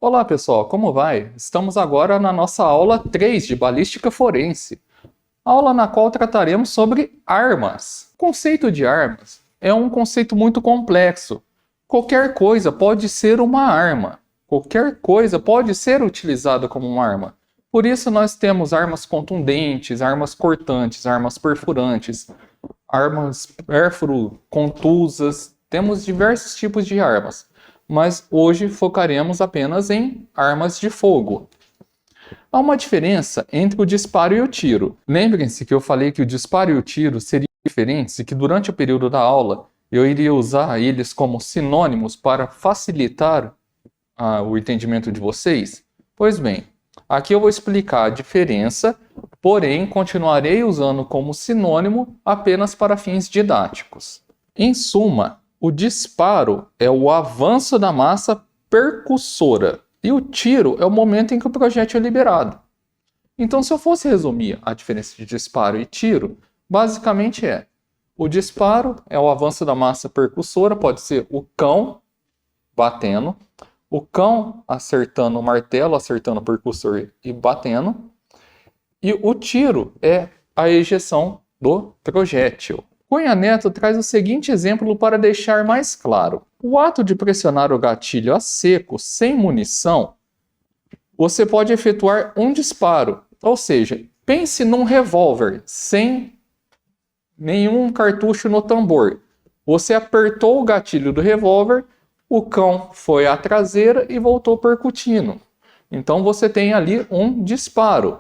Olá pessoal, como vai? Estamos agora na nossa aula 3 de Balística Forense, aula na qual trataremos sobre armas. O conceito de armas é um conceito muito complexo. Qualquer coisa pode ser uma arma. Qualquer coisa pode ser utilizada como uma arma. Por isso nós temos armas contundentes, armas cortantes, armas perfurantes, armas pérfuro-contusas. Temos diversos tipos de armas, mas hoje focaremos apenas em armas de fogo. Há uma diferença entre o disparo e o tiro. Lembrem-se que eu falei que o disparo e o tiro seriam diferentes e que durante o período da aula eu iria usar eles como sinônimos para facilitar o entendimento de vocês. Pois bem, aqui eu vou explicar a diferença, porém continuarei usando como sinônimo apenas para fins didáticos. Em suma, o disparo é o avanço da massa percussora e o tiro é o momento em que o projétil é liberado. Então, se eu fosse resumir a diferença de disparo e tiro, basicamente o disparo é o avanço da massa percussora, pode ser o cão batendo, o cão acertando o martelo, acertando o percussor e batendo, e o tiro é a ejeção do projétil. Cunha Neto traz o seguinte exemplo para deixar mais claro. O ato de pressionar o gatilho a seco, sem munição, você pode efetuar um disparo. Ou seja, pense num revólver sem nenhum cartucho no tambor. Você apertou o gatilho do revólver, o cão foi à traseira e voltou percutindo. Então você tem ali um disparo.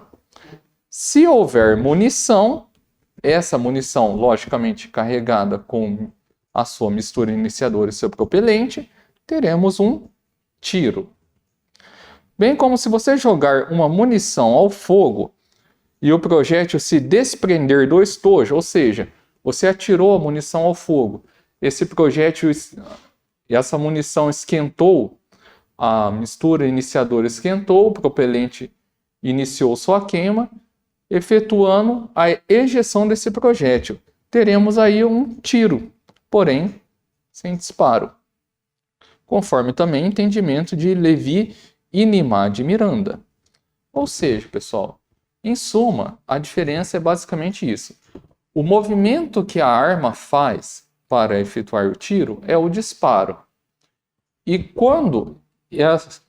Se houver munição, essa munição, logicamente carregada com a sua mistura iniciadora e seu propelente, teremos um tiro. Bem como se você jogar uma munição ao fogo e o projétil se desprender do estojo, ou seja, você atirou a munição ao fogo, esse projétil e essa munição esquentou, a mistura iniciadora esquentou, o propelente iniciou sua queima, efetuando a ejeção desse projétil. Teremos aí um tiro, porém sem disparo. Conforme também o entendimento de Levi e Nimar de Miranda. Ou seja, pessoal, em suma, a diferença é basicamente isso. O movimento que a arma faz para efetuar o tiro é o disparo. E quando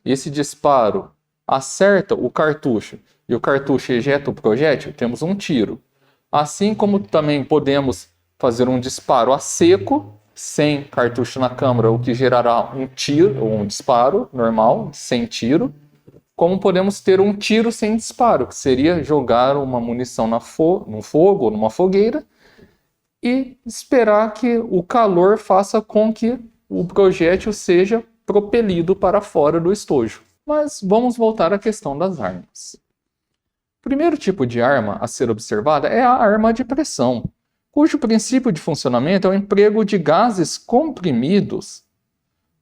esse disparo acerta o cartucho e o cartucho ejeta o projétil, temos um tiro. Assim como também podemos fazer um disparo a seco, sem cartucho na câmara, o que gerará um tiro, ou um disparo normal, sem tiro. Como podemos ter um tiro sem disparo, que seria jogar uma munição no fogo ou numa fogueira e esperar que o calor faça com que o projétil seja propelido para fora do estojo. Mas vamos voltar à questão das armas. O primeiro tipo de arma a ser observada é a arma de pressão, cujo princípio de funcionamento é o emprego de gases comprimidos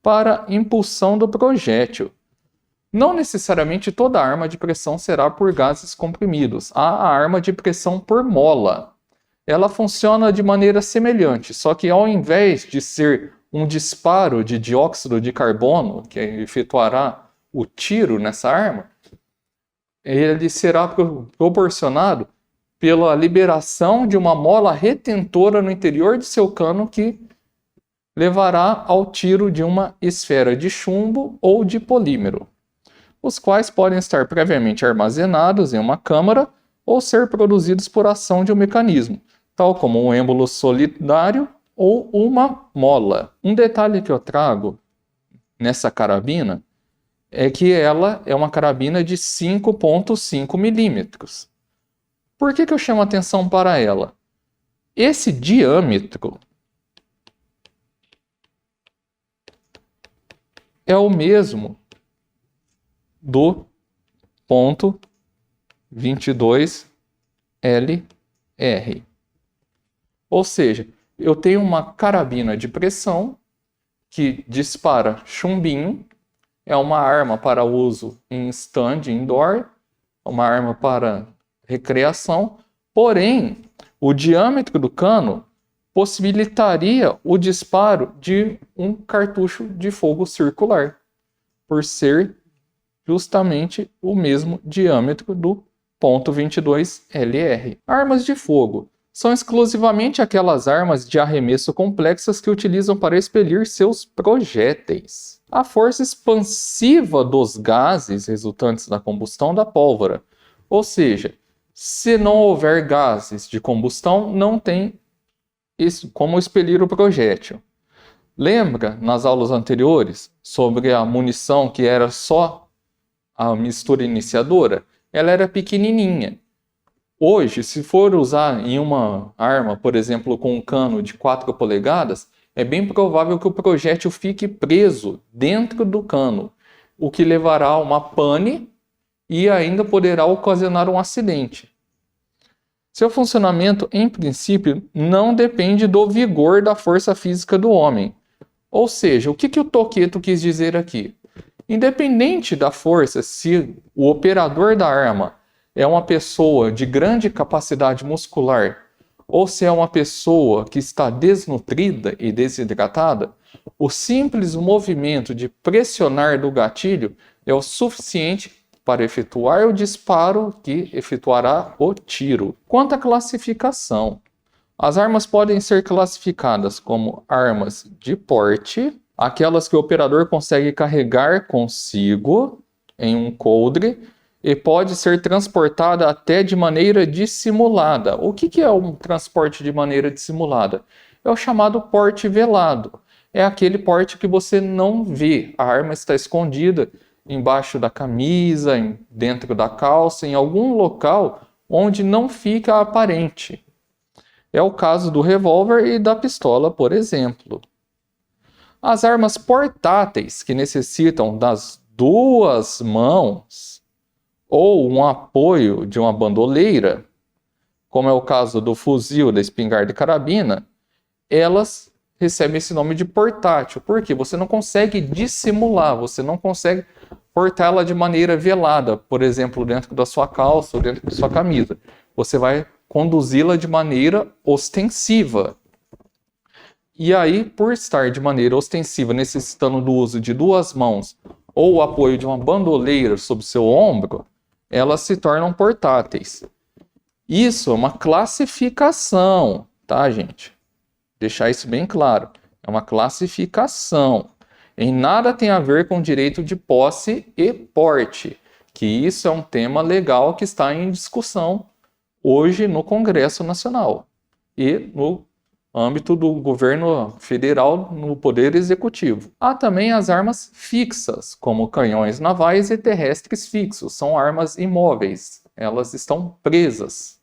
para impulsão do projétil. Não necessariamente toda arma de pressão será por gases comprimidos. Há a arma de pressão por mola. Ela funciona de maneira semelhante, só que ao invés de ser um disparo de dióxido de carbono, que efetuará o tiro nessa arma, ele será proporcionado pela liberação de uma mola retentora no interior de seu cano que levará ao tiro de uma esfera de chumbo ou de polímero, os quais podem estar previamente armazenados em uma câmara ou ser produzidos por ação de um mecanismo, tal como um êmbolo solidário ou uma mola. Um detalhe que eu trago nessa carabina é que ela é uma carabina de 5,5 milímetros. Por que eu chamo atenção para ela? Esse diâmetro é o mesmo do ponto 22 LR. Ou seja, eu tenho uma carabina de pressão que dispara chumbinho, é uma arma para uso em stand indoor, uma arma para recreação, porém, o diâmetro do cano possibilitaria o disparo de um cartucho de fogo circular, por ser justamente o mesmo diâmetro do ponto 22 LR. Armas de fogo são exclusivamente aquelas armas de arremesso complexas que utilizam para expelir seus projéteis. A força expansiva dos gases resultantes da combustão da pólvora, ou seja, se não houver gases de combustão, não tem como expelir o projétil. Lembra, nas aulas anteriores, sobre a munição que era só a mistura iniciadora? Ela era pequenininha. Hoje, se for usar em uma arma, por exemplo, com um cano de 4 polegadas, é bem provável que o projétil fique preso dentro do cano, o que levará a uma pane e ainda poderá ocasionar um acidente. Seu funcionamento, em princípio, não depende do vigor da força física do homem. Ou seja, o que o Toqueto quis dizer aqui? Independente da força, se o operador da arma é uma pessoa de grande capacidade muscular ou se é uma pessoa que está desnutrida e desidratada, o simples movimento de pressionar do gatilho é o suficiente para efetuar o disparo que efetuará o tiro. Quanto à classificação, as armas podem ser classificadas como armas de porte, aquelas que o operador consegue carregar consigo em um coldre e pode ser transportada até de maneira dissimulada. O que é um transporte de maneira dissimulada? É o chamado porte velado. É aquele porte que você não vê. A arma está escondida embaixo da camisa, dentro da calça, em algum local onde não fica aparente. É o caso do revólver e da pistola, por exemplo. As armas portáteis, que necessitam das duas mãos ou um apoio de uma bandoleira, como é o caso do fuzil, da espingarda e carabina, elas recebem esse nome de portátil. Por quê? Você não consegue dissimular, você não consegue portá-la de maneira velada, por exemplo, dentro da sua calça ou dentro da sua camisa. Você vai conduzi-la de maneira ostensiva. E aí, por estar de maneira ostensiva, necessitando do uso de duas mãos ou o apoio de uma bandoleira sobre seu ombro, elas se tornam portáteis. Isso é uma classificação, tá, gente? Deixar isso bem claro. É uma classificação. Em nada tem a ver com direito de posse e porte, que isso é um tema legal que está em discussão hoje no Congresso Nacional e no âmbito do governo federal no Poder Executivo. Há também as armas fixas, como canhões navais e terrestres fixos. São armas imóveis, elas estão presas.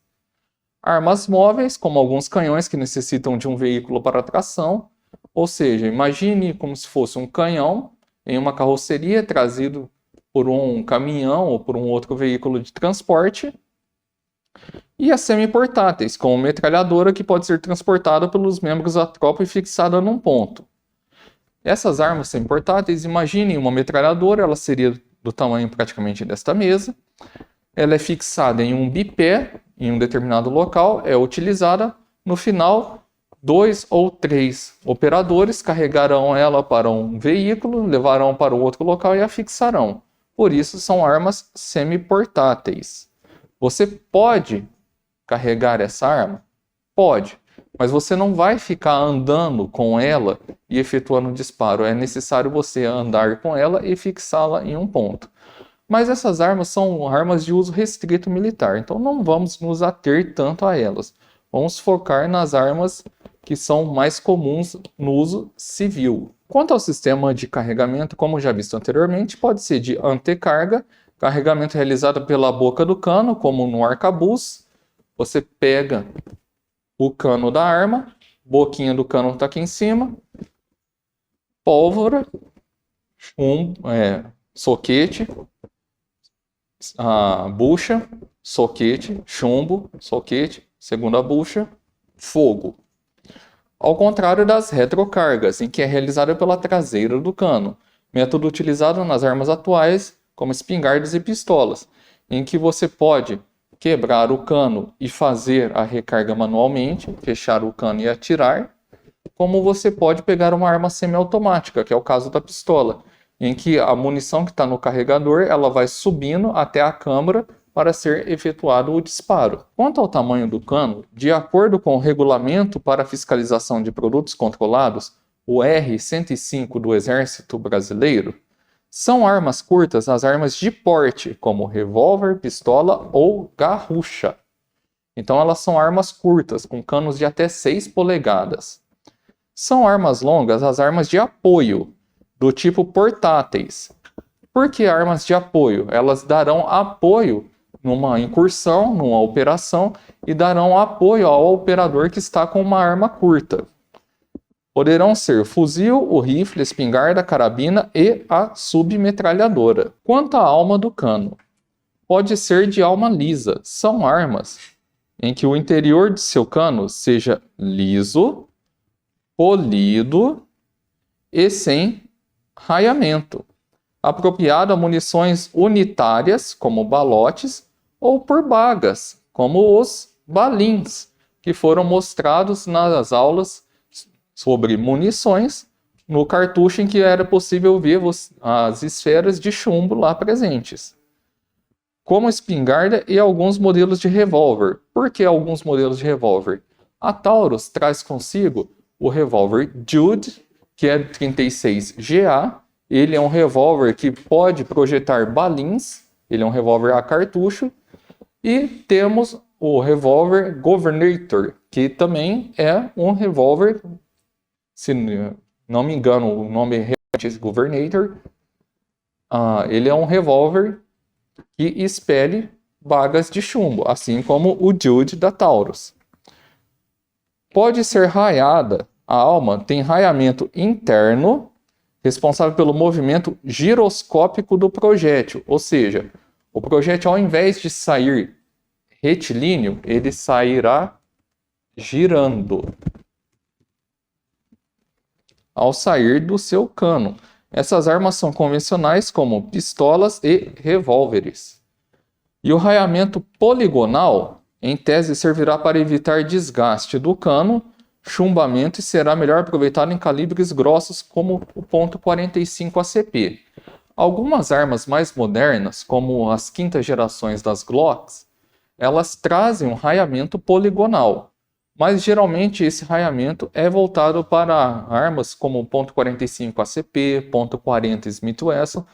Armas móveis, como alguns canhões que necessitam de um veículo para tração, ou seja, imagine como se fosse um canhão em uma carroceria trazido por um caminhão ou por um outro veículo de transporte. E as semiportáteis, como metralhadora que pode ser transportada pelos membros da tropa e fixada num ponto. Essas armas semiportáteis, imaginem uma metralhadora, ela seria do tamanho praticamente desta mesa. Ela é fixada em um bipé, em um determinado local, é utilizada. No final, 2 ou 3 operadores carregarão ela para um veículo, levarão para outro local e a fixarão. Por isso, são armas semiportáteis. Você pode carregar essa arma? Pode, mas você não vai ficar andando com ela e efetuando o disparo. É necessário você andar com ela e fixá-la em um ponto. Mas essas armas são armas de uso restrito militar, então não vamos nos ater tanto a elas. Vamos focar nas armas que são mais comuns no uso civil. Quanto ao sistema de carregamento, como já visto anteriormente, pode ser de antecarga, carregamento realizado pela boca do cano, como no arcabuz. Você pega o cano da arma, boquinha do cano está aqui em cima, pólvora, soquete, a bucha, soquete, chumbo, soquete, segunda bucha, fogo. Ao contrário das retrocargas, em que é realizada pela traseira do cano, método utilizado nas armas atuais, como espingardas e pistolas, em que você pode quebrar o cano e fazer a recarga manualmente, fechar o cano e atirar, como você pode pegar uma arma semiautomática, que é o caso da pistola, em que a munição que está no carregador ela vai subindo até a câmara para ser efetuado o disparo. Quanto ao tamanho do cano, de acordo com o Regulamento para a Fiscalização de Produtos Controlados, o R-105 do Exército Brasileiro, são armas curtas as armas de porte, como revólver, pistola ou garrucha. Então elas são armas curtas, com canos de até 6 polegadas. São armas longas as armas de apoio, do tipo portáteis. Por que armas de apoio? Elas darão apoio numa incursão, numa operação, e darão apoio ao operador que está com uma arma curta. Poderão ser fuzil, o rifle, espingarda, carabina e a submetralhadora. Quanto à alma do cano, pode ser de alma lisa. São armas em que o interior de seu cano seja liso, polido e sem raiamento, apropriado a munições unitárias, como balotes, ou por bagas, como os balins, que foram mostrados nas aulas sobre munições, no cartucho em que era possível ver as esferas de chumbo lá presentes. Como espingarda e alguns modelos de revólver. Por que alguns modelos de revólver? A Taurus traz consigo o revólver Jude, que é 36 GA. Ele é um revólver que pode projetar balins, ele é um revólver a cartucho. E temos o revólver Governator, que também é um revólver, se não me engano, o nome é Governator. Ele é um revólver que expele bagas de chumbo, assim como o Jude da Taurus. Pode ser raiada. A alma tem raiamento interno, responsável pelo movimento giroscópico do projétil, ou seja, o projétil, ao invés de sair retilíneo, ele sairá girando ao sair do seu cano. Essas armas são convencionais como pistolas e revólveres. E o raiamento poligonal, em tese, servirá para evitar desgaste do cano, chumbamento e será melhor aproveitado em calibres grossos como o .45 ACP. Algumas armas mais modernas, como as quintas gerações das Glocks, elas trazem um raiamento poligonal, mas geralmente esse raiamento é voltado para armas como .45 ACP, .40 Smith Wesson,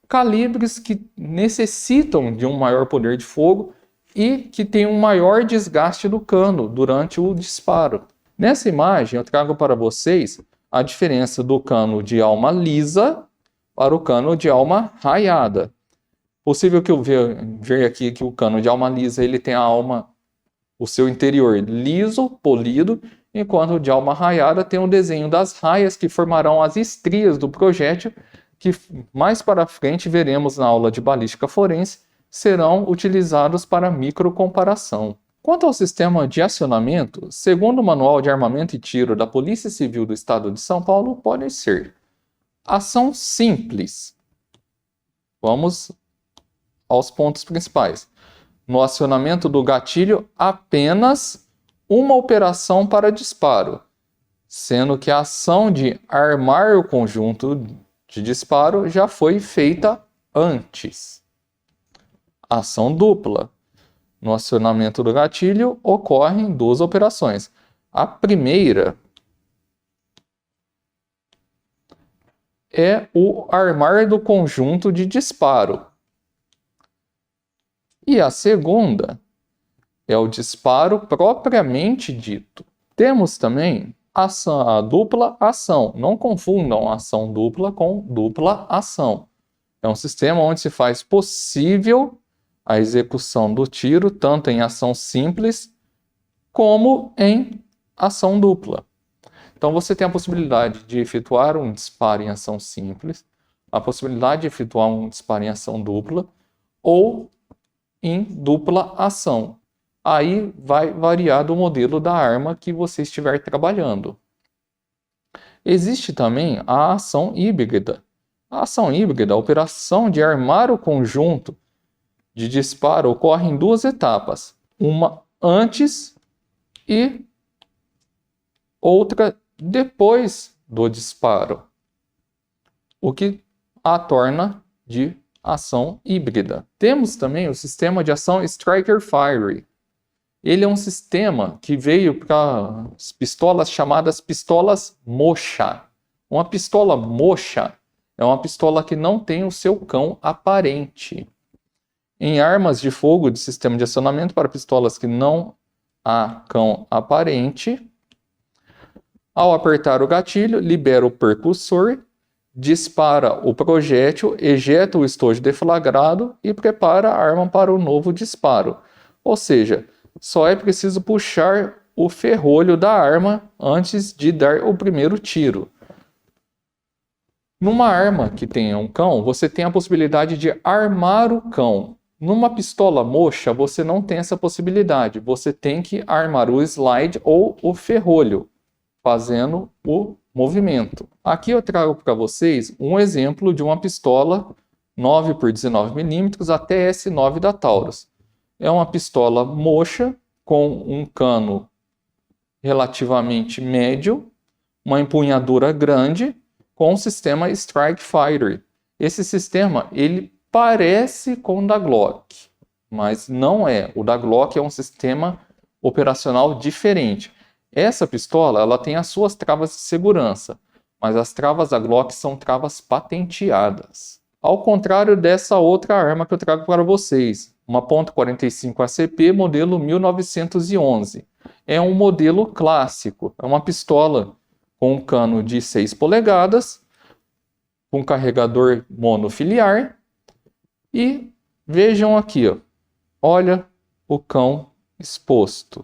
calibres que necessitam de um maior poder de fogo e que tem um maior desgaste do cano durante o disparo. Nessa imagem eu trago para vocês a diferença do cano de alma lisa para o cano de alma raiada. Possível que eu ver aqui que o cano de alma lisa ele tem o seu interior liso, polido, enquanto o de alma raiada tem o desenho das raias que formarão as estrias do projétil, que mais para frente veremos na aula de balística forense, serão utilizados para microcomparação. Quanto ao sistema de acionamento, segundo o Manual de Armamento e Tiro da Polícia Civil do Estado de São Paulo, pode ser ação simples. Vamos aos pontos principais. No acionamento do gatilho, apenas uma operação para disparo, sendo que a ação de armar o conjunto de disparo já foi feita antes. Ação dupla. No acionamento do gatilho, ocorrem duas operações. A primeira é o armar do conjunto de disparo. E a segunda é o disparo propriamente dito. Temos também a dupla ação. Não confundam ação dupla com dupla ação. É um sistema onde se faz possível a execução do tiro, tanto em ação simples como em ação dupla. Então você tem a possibilidade de efetuar um disparo em ação simples, a possibilidade de efetuar um disparo em ação dupla ou em dupla ação. Aí vai variar do modelo da arma que você estiver trabalhando. Existe também a ação híbrida. A ação híbrida, a operação de armar o conjunto de disparo, ocorre em duas etapas. Uma antes e outra depois do disparo. O que a torna de ação híbrida. Temos também o sistema de ação Striker Fire. Ele é um sistema que veio para as pistolas chamadas pistolas mocha. Uma pistola mocha é uma pistola que não tem o seu cão aparente. Em armas de fogo de sistema de acionamento para pistolas que não há cão aparente, ao apertar o gatilho, libera o percussor, dispara o projétil, ejeta o estojo deflagrado e prepara a arma para o novo disparo. Ou seja, só é preciso puxar o ferrolho da arma antes de dar o primeiro tiro. Numa arma que tenha um cão, você tem a possibilidade de armar o cão. Numa pistola mocha, você não tem essa possibilidade. Você tem que armar o slide ou o ferrolho, fazendo o movimento. Aqui eu trago para vocês um exemplo de uma pistola 9x19mm ATS-9 da Taurus. É uma pistola mocha com um cano relativamente médio, uma empunhadura grande, com o sistema Strike Fighter. Esse sistema ele parece com o da Glock, mas não é. O da Glock é um sistema operacional diferente. Essa pistola ela tem as suas travas de segurança, mas as travas da Glock são travas patenteadas. Ao contrário dessa outra arma que eu trago para vocês, uma .45 ACP modelo 1911. É um modelo clássico, é uma pistola com um cano de 6 polegadas, com carregador monofiliar. E vejam aqui, ó, olha o cão exposto.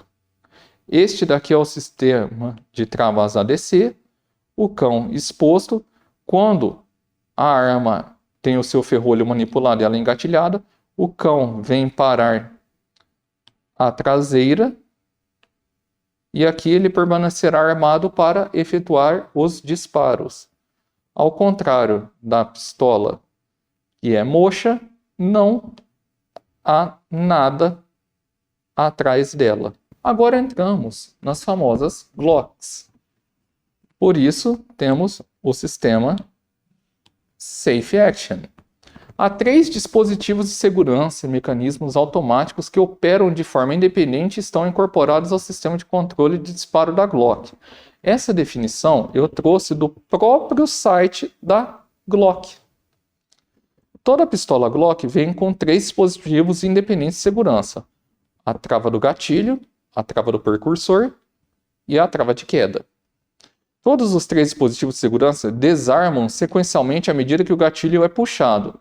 Este daqui é o sistema de travas ADC, o cão exposto. Quando a arma tem o seu ferrolho manipulado e ela é engatilhada, o cão vem parar a traseira e aqui ele permanecerá armado para efetuar os disparos. Ao contrário da pistola que é mocha, não há nada atrás dela. Agora entramos nas famosas Glocks. Por isso, temos o sistema Safe Action. Há 3 dispositivos de segurança e mecanismos automáticos que operam de forma independente e estão incorporados ao sistema de controle de disparo da Glock. Essa definição eu trouxe do próprio site da Glock. Toda pistola Glock vem com 3 dispositivos independentes de segurança: a trava do gatilho, a trava do percursor e a trava de queda. Todos os 3 dispositivos de segurança desarmam sequencialmente à medida que o gatilho é puxado.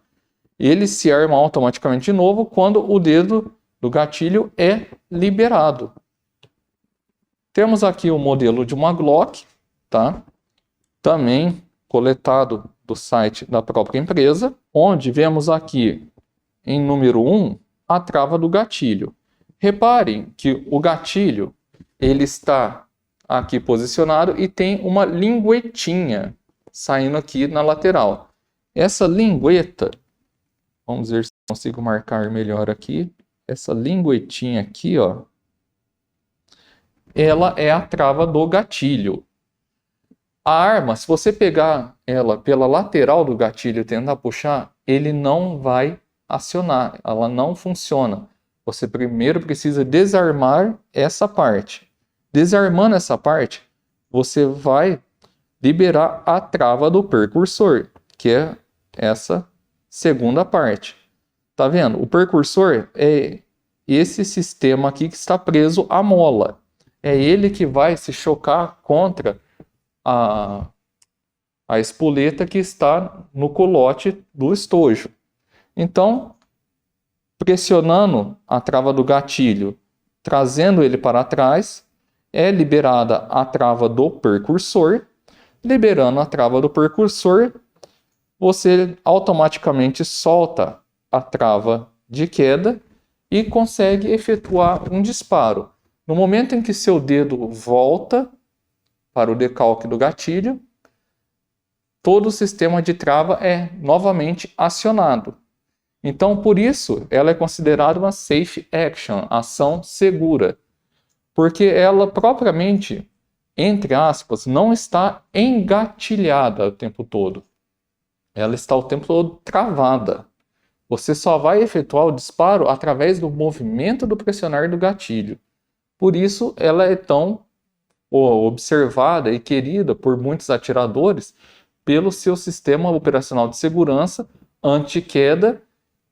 Eles se armam automaticamente de novo quando o dedo do gatilho é liberado. Temos aqui o modelo de uma Glock, tá? Também coletado do site da própria empresa, onde vemos aqui em número 1 a trava do gatilho. Reparem que o gatilho ele está aqui posicionado e tem uma linguetinha saindo aqui na lateral. Essa lingueta, vamos ver se consigo marcar melhor aqui. Essa linguetinha aqui, ó, ela é a trava do gatilho. A arma, se você pegar ela pela lateral do gatilho e tentar puxar, ele não vai acionar, ela não funciona. Você primeiro precisa desarmar essa parte. Desarmando essa parte, você vai liberar a trava do percursor, que é essa segunda parte. Tá vendo? O percursor é esse sistema aqui que está preso à mola. É ele que vai se chocar contra a espoleta que está no colote do estojo. Então, pressionando a trava do gatilho, trazendo ele para trás, é liberada a trava do percursor. Liberando a trava do percursor, você automaticamente solta a trava de queda e consegue efetuar um disparo. No momento em que seu dedo volta para o decalque do gatilho, todo o sistema de trava é novamente acionado. Então, por isso, ela é considerada uma safe action, ação segura, porque ela propriamente, entre aspas, não está engatilhada o tempo todo. ela está o tempo todo travada. Você só vai efetuar o disparo através do movimento do pressionar do gatilho. Por isso, ela é tão observada e querida por muitos atiradores pelo seu sistema operacional de segurança anti-queda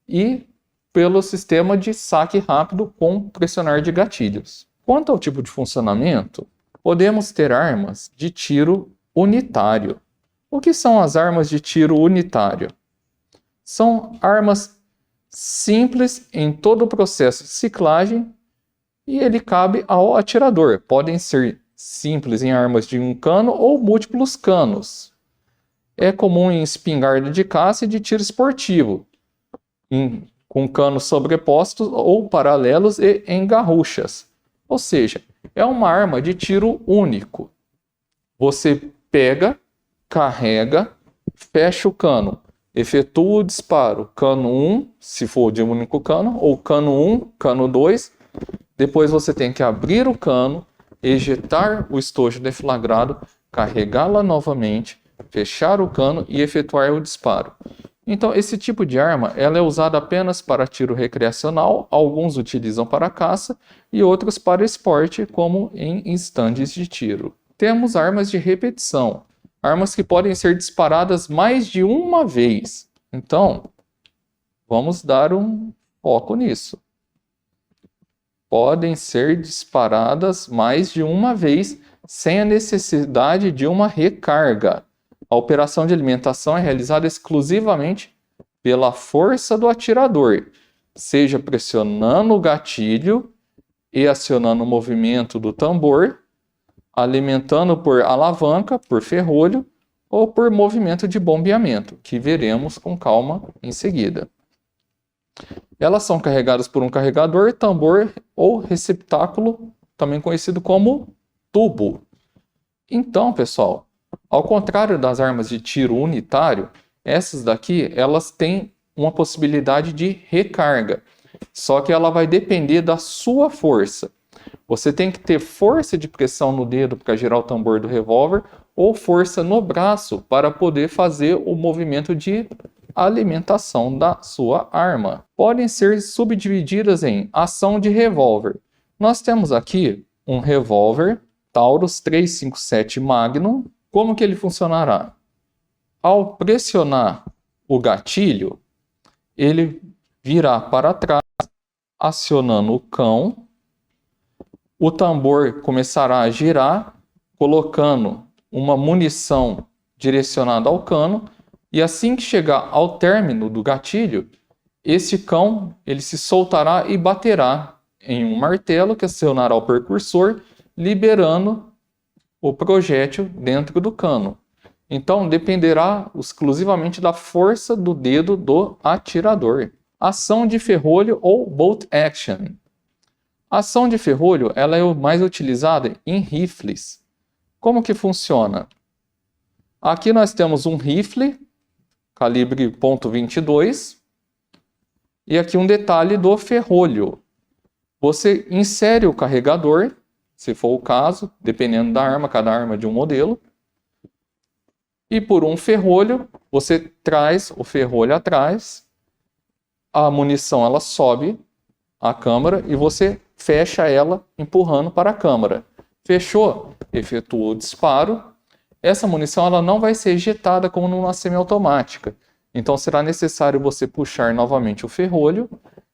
e pelo sistema de saque rápido com pressionar de gatilhos. Quanto ao tipo de funcionamento, podemos ter armas de tiro unitário. O que são as armas de tiro unitário? São armas simples em todo o processo de ciclagem e ele cabe ao atirador. Podem ser simples em armas de um cano ou múltiplos canos. É comum em espingarda de caça e de tiro esportivo, com canos sobrepostos ou paralelos e em garruchas. Ou seja, é uma arma de tiro único. Você pega, carrega, fecha o cano, efetua o disparo, cano 1, se for de um único cano, ou cano 1, cano 2. Depois você tem que abrir o cano, ejetar o estojo deflagrado, carregá-la novamente, fechar o cano e efetuar o disparo. Então, esse tipo de arma ela é usada apenas para tiro recreacional, alguns utilizam para caça e outros para esporte, como em estandes de tiro. Temos armas de repetição, armas que podem ser disparadas mais de uma vez. Então, vamos dar um foco nisso. Podem ser disparadas mais de uma vez sem a necessidade de uma recarga. A operação de alimentação é realizada exclusivamente pela força do atirador, seja pressionando o gatilho e acionando o movimento do tambor, alimentando por alavanca, por ferrolho, ou por movimento de bombeamento, que veremos com calma em seguida. Elas são carregadas por um carregador, tambor ou receptáculo, também conhecido como tubo. Então, pessoal, ao contrário das armas de tiro unitário, essas daqui, elas têm uma possibilidade de recarga. Só que ela vai depender da sua força. Você tem que ter força de pressão no dedo para girar o tambor do revólver ou força no braço para poder fazer o movimento de alimentação da sua arma. Podem ser subdivididas em ação de revólver. Nós temos aqui um revólver Taurus 357 Magnum. Como que ele funcionará? Ao pressionar o gatilho, ele virá para trás, acionando o cão. O tambor começará a girar, colocando uma munição direcionada ao cano, e assim que chegar ao término do gatilho, esse cão ele se soltará e baterá em um martelo que acionará o percursor, liberando o projétil dentro do cano. Então, dependerá exclusivamente da força do dedo do atirador. Ação de ferrolho ou bolt action. A ação de ferrolho ela é mais utilizada em rifles. Como que funciona? Aqui nós temos um rifle, calibre .22, e aqui um detalhe do ferrolho. Você insere o carregador, se for o caso, dependendo da arma, cada arma é de um modelo, e por um ferrolho, você traz o ferrolho atrás, a munição ela sobe a câmara e você fecha ela empurrando para a câmara. Fechou? Efetua o disparo. Essa munição ela não vai ser ejetada como numa semiautomática. Então será necessário você puxar novamente o ferrolho.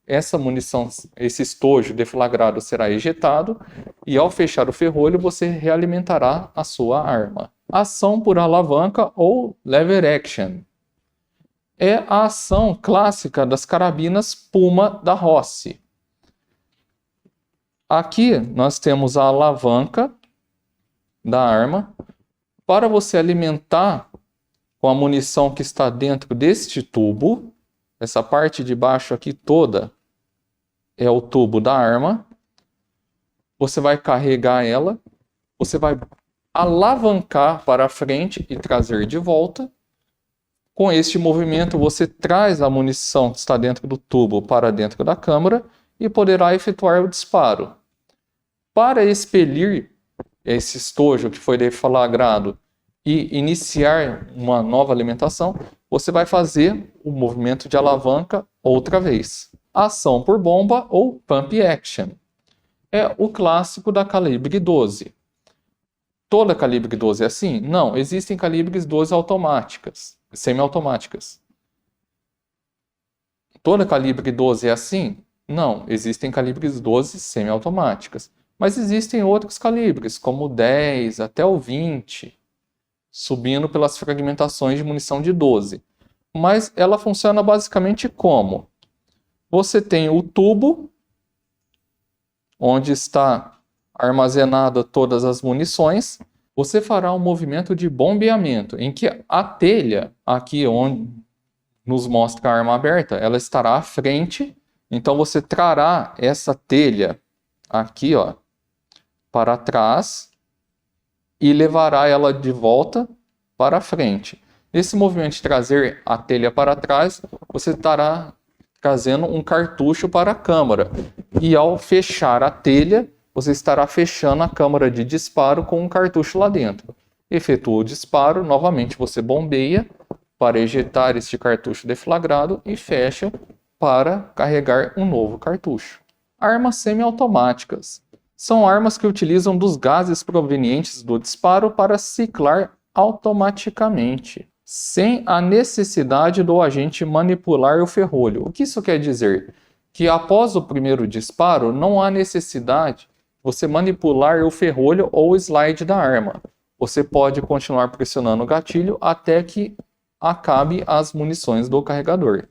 Essa munição, esse estojo deflagrado será ejetado e ao fechar o ferrolho você realimentará a sua arma. Ação por alavanca ou lever action. É a ação clássica das carabinas Puma da Rossi. Aqui nós temos a alavanca da arma para você alimentar com a munição que está dentro deste tubo. Essa parte de baixo aqui toda é o tubo da arma. Você vai carregar ela, você vai alavancar para frente e trazer de volta. Com este movimento você traz a munição que está dentro do tubo para dentro da câmara e poderá efetuar o disparo. Para expelir esse estojo que foi deflagrado e iniciar uma nova alimentação, você vai fazer o movimento de alavanca outra vez. Ação por bomba ou pump action. É o clássico da calibre 12. Toda calibre 12 é assim? Não, existem calibres 12 automáticas, semiautomáticas. Toda calibre 12 é assim? Não, existem calibres 12 semiautomáticas. Mas existem outros calibres, como o 10 até o 20, subindo pelas fragmentações de munição de 12. Mas ela funciona basicamente como? Você tem o tubo, onde está armazenada todas as munições. Você fará um movimento de bombeamento, em que a telha, aqui onde nos mostra a arma aberta, ela estará à frente. Então você trará essa telha aqui, ó, para trás e levará ela de volta para frente. Nesse movimento de trazer a telha para trás, você estará trazendo um cartucho para a câmara. E ao fechar a telha, você estará fechando a câmara de disparo com um cartucho lá dentro. Efetua o disparo, novamente você bombeia para ejetar este cartucho deflagrado e fecha para carregar um novo cartucho. Armas semiautomáticas. São armas que utilizam dos gases provenientes do disparo para ciclar automaticamente, sem a necessidade do agente manipular o ferrolho. O que isso quer dizer? Que após o primeiro disparo, não há necessidade de você manipular o ferrolho ou o slide da arma. Você pode continuar pressionando o gatilho até que acabe as munições do carregador.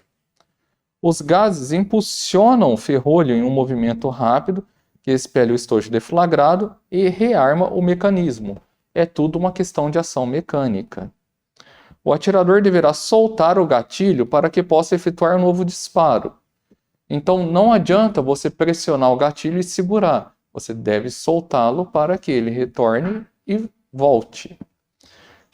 Os gases impulsionam o ferrolho em um movimento rápido que expele o estojo deflagrado e rearma o mecanismo. É tudo uma questão de ação mecânica. O atirador deverá soltar o gatilho para que possa efetuar um novo disparo. Então não adianta você pressionar o gatilho e segurar. Você deve soltá-lo para que ele retorne e volte.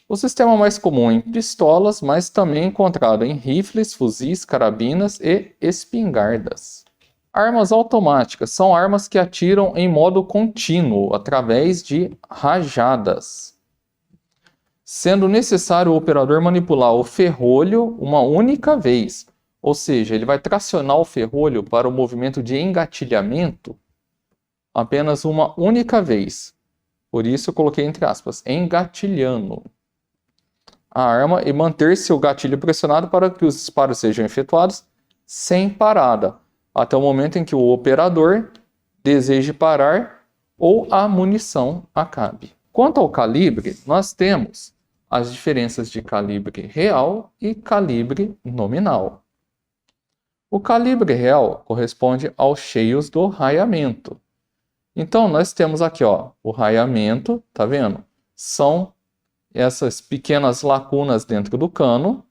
O sistema mais comum em pistolas, mas também encontrado em rifles, fuzis, carabinas e espingardas. Armas automáticas são armas que atiram em modo contínuo, através de rajadas, sendo necessário o operador manipular o ferrolho uma única vez, ou seja, ele vai tracionar o ferrolho para o movimento de engatilhamento apenas uma única vez. Por isso eu coloquei entre aspas, engatilhando a arma e manter seu gatilho pressionado para que os disparos sejam efetuados sem parada, até o momento em que o operador deseje parar ou a munição acabe. Quanto ao calibre, nós temos as diferenças de calibre real e calibre nominal. O calibre real corresponde aos cheios do raiamento. Então, nós temos aqui, ó, o raiamento, tá vendo? São essas pequenas lacunas dentro do cano.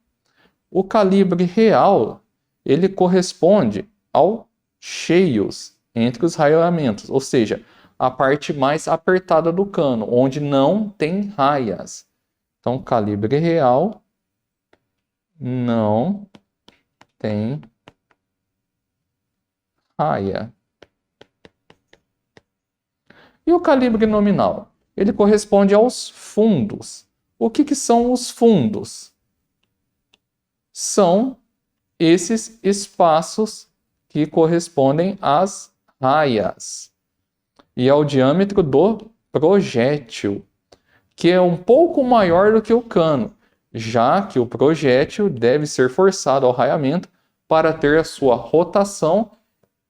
O calibre real, ele corresponde aos cheios entre os raiamentos, ou seja, a parte mais apertada do cano, onde não tem raias. Então, calibre real não tem raia. E o calibre nominal? Ele corresponde aos fundos. O que são os fundos? São esses espaços que correspondem às raias e ao diâmetro do projétil, que é um pouco maior do que o cano, já que o projétil deve ser forçado ao raiamento para ter a sua rotação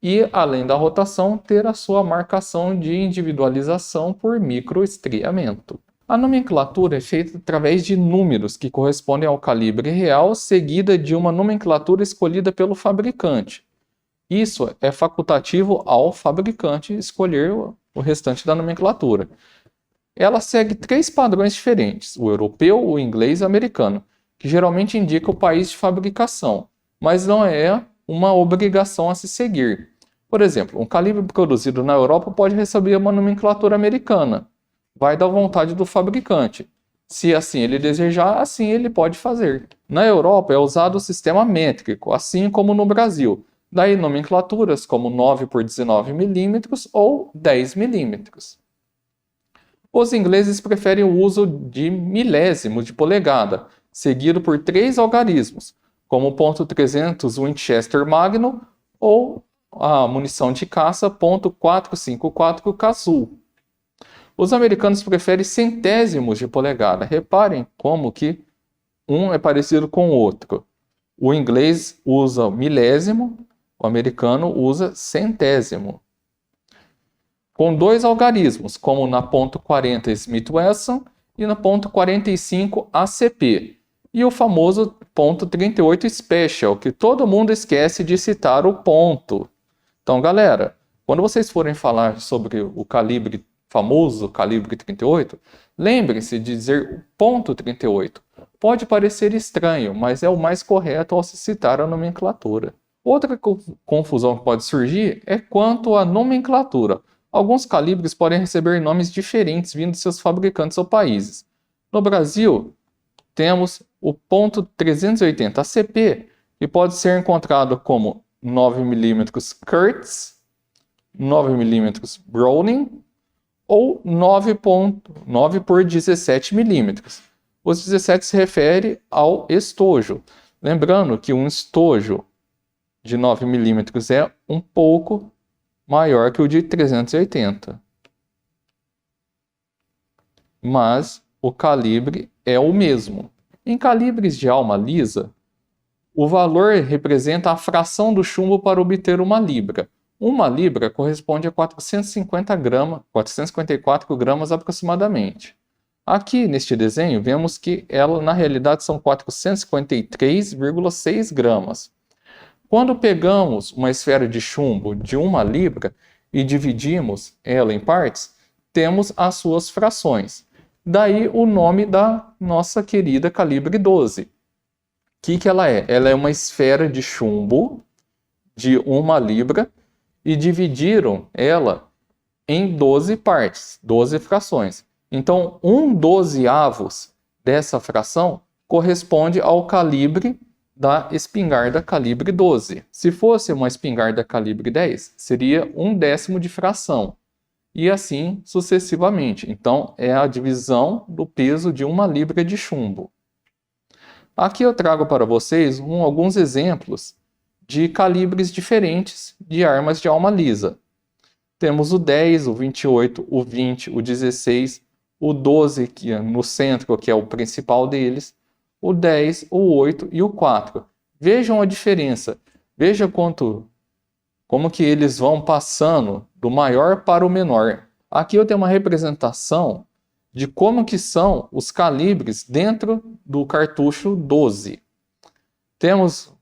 e, além da rotação, ter a sua marcação de individualização por microestriamento. A nomenclatura é feita através de números que correspondem ao calibre real, seguida de uma nomenclatura escolhida pelo fabricante. Isso é facultativo ao fabricante escolher o restante da nomenclatura. Ela segue 3 padrões diferentes, o europeu, o inglês e o americano, que geralmente indica o país de fabricação, mas não é uma obrigação a se seguir. Por exemplo, um calibre produzido na Europa pode receber uma nomenclatura americana. Vai da vontade do fabricante. Se assim ele desejar, assim ele pode fazer. Na Europa é usado o sistema métrico, assim como no Brasil. Daí nomenclaturas como 9 por 19 mm ou 10 mm. Os ingleses preferem o uso de milésimos de polegada, seguido por 3 algarismos, como o .300 Winchester Magnum ou a munição de caça .454 Cazoo. Os americanos preferem centésimos de polegada. Reparem como que um é parecido com o outro. O inglês usa milésimo, o americano usa centésimo. Com 2 algarismos, como na .40 Smith-Wesson e na .45 ACP. E o famoso .38 Special, que todo mundo esquece de citar o ponto. Então, galera, quando vocês forem falar sobre o calibre famoso, calibre 38, lembrem-se de dizer ponto .38. Pode parecer estranho, mas é o mais correto ao se citar a nomenclatura. Outra confusão que pode surgir é quanto à nomenclatura. Alguns calibres podem receber nomes diferentes vindo de seus fabricantes ou países. No Brasil, temos o .380 ACP, que pode ser encontrado como 9mm Kurtz, 9mm Browning ou 9 por 17mm. Os 17 se refere ao estojo. Lembrando que um estojo de 9mm é um pouco maior que o de 380. Mas o calibre é o mesmo. Em calibres de alma lisa, o valor representa a fração do chumbo para obter uma libra. Uma libra corresponde a 454 gramas aproximadamente. Aqui neste desenho vemos que ela na realidade são 453,6 gramas. Quando pegamos uma esfera de chumbo de 1 libra e dividimos ela em partes, temos as suas frações. Daí o nome da nossa querida calibre 12. O que ela é? Ela é uma esfera de chumbo de 1 libra e dividiram ela em 12 partes, 12 frações. Então, 1/12 dessa fração corresponde ao calibre da espingarda calibre 12. Se fosse uma espingarda calibre 10, seria 1/10 de fração. E assim sucessivamente. Então, é a divisão do peso de 1 libra de chumbo. Aqui eu trago para vocês alguns exemplos de calibres diferentes de armas de alma lisa. Temos o 10, o 28, o 20, o 16, o 12, que é no centro, que é o principal deles, o 10, o 8 e o 4. Vejam a diferença. Veja como que eles vão passando do maior para o menor. Aqui eu tenho uma representação de como que são os calibres dentro do cartucho 12. Temos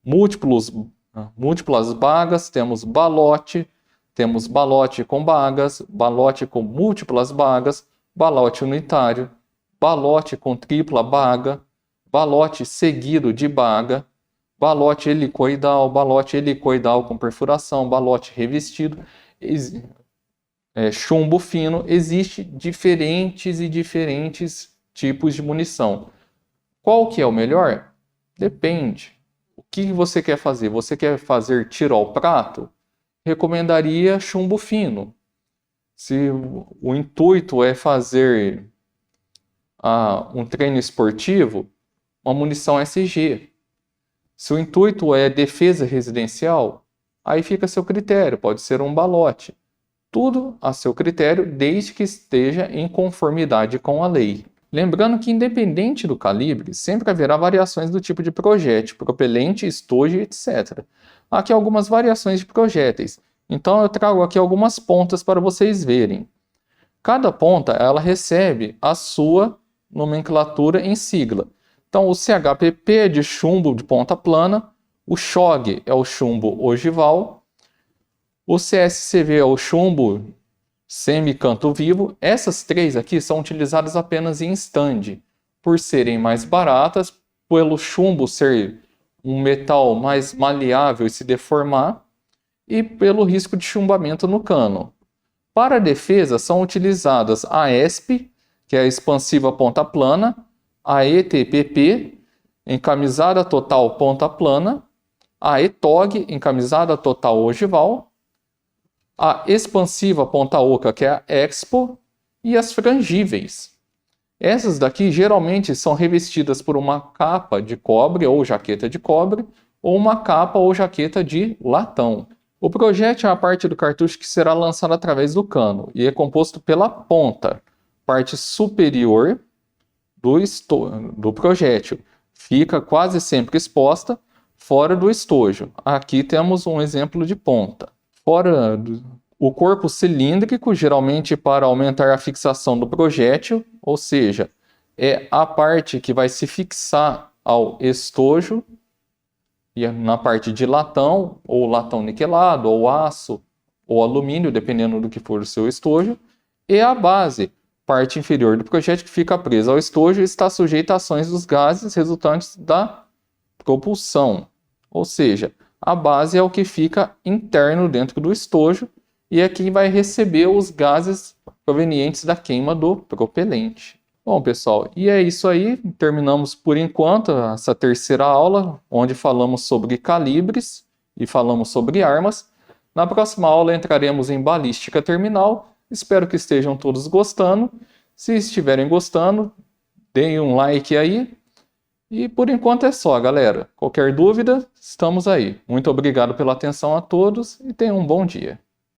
múltiplas bagas, temos balote com bagas, balote com múltiplas bagas, balote unitário, balote com tripla baga, balote seguido de baga, balote helicoidal com perfuração, balote revestido, chumbo fino. Existem diferentes tipos de munição. Qual que é o melhor? Depende. O que você quer fazer? Você quer fazer tiro ao prato? Recomendaria chumbo fino. Se o intuito é fazer um treino esportivo, uma munição SG. Se o intuito é defesa residencial, aí fica a seu critério, pode ser um balote. Tudo a seu critério, desde que esteja em conformidade com a lei. Lembrando que, independente do calibre, sempre haverá variações do tipo de projétil, propelente, estojo, etc. Aqui algumas variações de projéteis. Então eu trago aqui algumas pontas para vocês verem. Cada ponta ela recebe a sua nomenclatura em sigla. Então o CHPP é de chumbo de ponta plana, o CHOG é o chumbo ogival, o CSCV é o chumbo semi-canto vivo. Essas 3 aqui são utilizadas apenas em stand, por serem mais baratas, pelo chumbo ser um metal mais maleável e se deformar, e pelo risco de chumbamento no cano. Para a defesa são utilizadas a ESP, que é a expansiva ponta plana, a ETPP, encamisada total ponta plana, a ETOG, encamisada total ogival, a expansiva ponta oca, que é a Expo, e as frangíveis. Essas daqui geralmente são revestidas por uma capa de cobre ou jaqueta de cobre, ou uma capa ou jaqueta de latão. O projétil é a parte do cartucho que será lançada através do cano e é composto pela ponta, parte superior do projétil. Fica quase sempre exposta fora do estojo. Aqui temos um exemplo de ponta. O corpo cilíndrico, geralmente para aumentar a fixação do projétil, ou seja, é a parte que vai se fixar ao estojo, e na parte de latão, ou latão niquelado, ou aço, ou alumínio, dependendo do que for o seu estojo, e a base, parte inferior do projétil que fica presa ao estojo e está sujeita a ações dos gases resultantes da propulsão. Ou seja, a base é o que fica interno dentro do estojo e é quem vai receber os gases provenientes da queima do propelente. Bom, pessoal, e é isso aí. Terminamos por enquanto essa terceira aula, onde falamos sobre calibres e falamos sobre armas. Na próxima aula entraremos em balística terminal. Espero que estejam todos gostando. Se estiverem gostando, deem um like aí. E por enquanto é só, galera. Qualquer dúvida, estamos aí. Muito obrigado pela atenção a todos e tenham um bom dia.